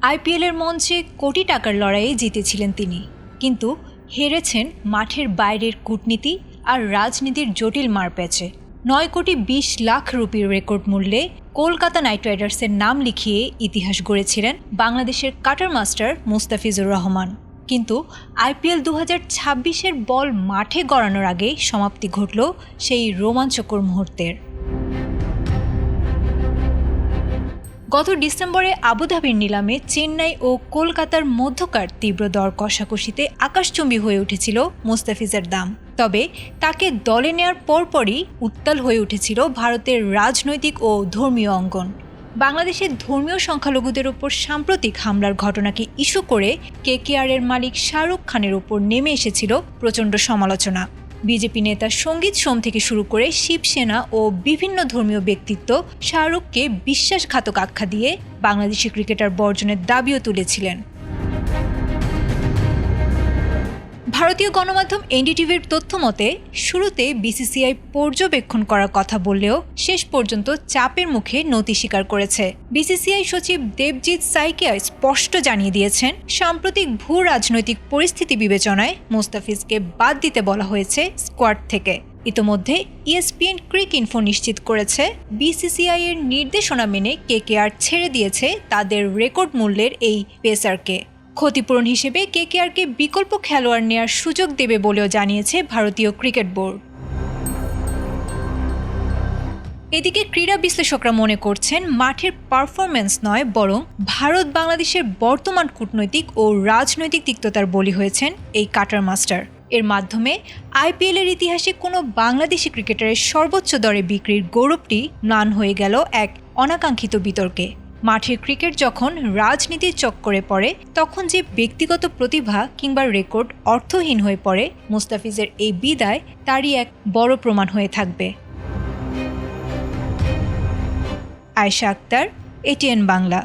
আইপিএলের মঞ্চে কোটি টাকার লড়াইয়ে জিতেছিলেন তিনি, কিন্তু হেরেছেন মাঠের বাইরের কূটনীতি আর রাজনীতির জটিল মারপ্যাচে। 9,20,00,000 রুপির রেকর্ড মূল্যে কলকাতা নাইট রাইডার্সের নাম লিখিয়ে ইতিহাস গড়েছিলেন বাংলাদেশের কাটার মাস্টার মুস্তাফিজুর রহমান। কিন্তু আইপিএল 2026-এর বল মাঠে গড়ানোর আগে সমাপ্তি ঘটল সেই রোমাঞ্চকর মুহূর্তের। গত ডিসেম্বরে আবুধাবির নিলামে চেন্নাই ও কলকাতার মধ্যকার তীব্র দর কষাকষিতে আকাশচুম্বী হয়ে উঠেছিল মুস্তাফিজের দাম। তবে তাকে দলে নেয়ার পরপরই উত্তাল হয়ে উঠেছিল ভারতের রাজনৈতিক ও ধর্মীয় অঙ্গন। বাংলাদেশের ধর্মীয় সংখ্যালঘুদের ওপর সাম্প্রতিক হামলার ঘটনাকে ইস্যু করে কেকেআরের মালিক শাহরুখ খানের ওপর নেমে এসেছিল প্রচণ্ড সমালোচনা। বিজেপি নেতা সঙ্গীত সোম থেকে শুরু করে শিবসেনা ও বিভিন্ন ধর্মীয় ব্যক্তিত্ব শাহরুখকে বিশ্বাসঘাতক আখ্যা দিয়ে বাংলাদেশি ক্রিকেটার বর্জনের দাবিও তুলেছিলেন। ভারতীয় গণমাধ্যম এনডিটিভির তথ্য মতে শুরুতে বিসিসিআই পর্যবেক্ষণ করার কথা বললেও শেষ পর্যন্ত চাপের মুখে নতি স্বীকার করেছে। বিসিসিআই সচিব দেবজিৎ সাইকিয়া স্পষ্ট জানিয়ে দিয়েছেন, সাম্প্রতিক ভূ রাজনৈতিক পরিস্থিতি বিবেচনায় মুস্তাফিজকে বাদ দিতে বলা হয়েছে স্কোয়াড থেকে। ইতোমধ্যে ইএসপিএন ক্রিক ইনফো নিশ্চিত করেছে, বিসিসিআই এর নির্দেশনা মেনে কেকেআর ছেড়ে দিয়েছে তাদের রেকর্ড মূল্যের এই পেসারকে। ক্ষতিপূরণ হিসেবে কেকেআরকে বিকল্প খেলোয়াড় নেওয়ার সুযোগ দেবে বলেও জানিয়েছে ভারতীয় ক্রিকেট বোর্ড। এদিকে ক্রীড়া বিশ্লেষকরা মনে করছেন, মাঠের পারফরম্যান্স নয় বরং ভারত বাংলাদেশের বর্তমান কূটনৈতিক ও রাজনৈতিক তিক্ততার বলি হয়েছেন এই কাটার মাস্টার। এর মাধ্যমে আইপিএলের ইতিহাসে কোনো বাংলাদেশি ক্রিকেটারের সর্বোচ্চ দরে বিক্রির গৌরবটি ম্লান হয়ে গেল এক অনাকাঙ্ক্ষিত বিতর্কে। মাঠের ক্রিকেট যখন রাজনীতির চক্করে পড়ে, তখন যে ব্যক্তিগত প্রতিভা কিংবা রেকর্ড অর্থহীন হয়ে পড়ে, মুস্তাফিজের এই বিদায় তারই এক বড় প্রমাণ হয়ে থাকবে। আয়েশা আক্তার, এটিএন বাংলা।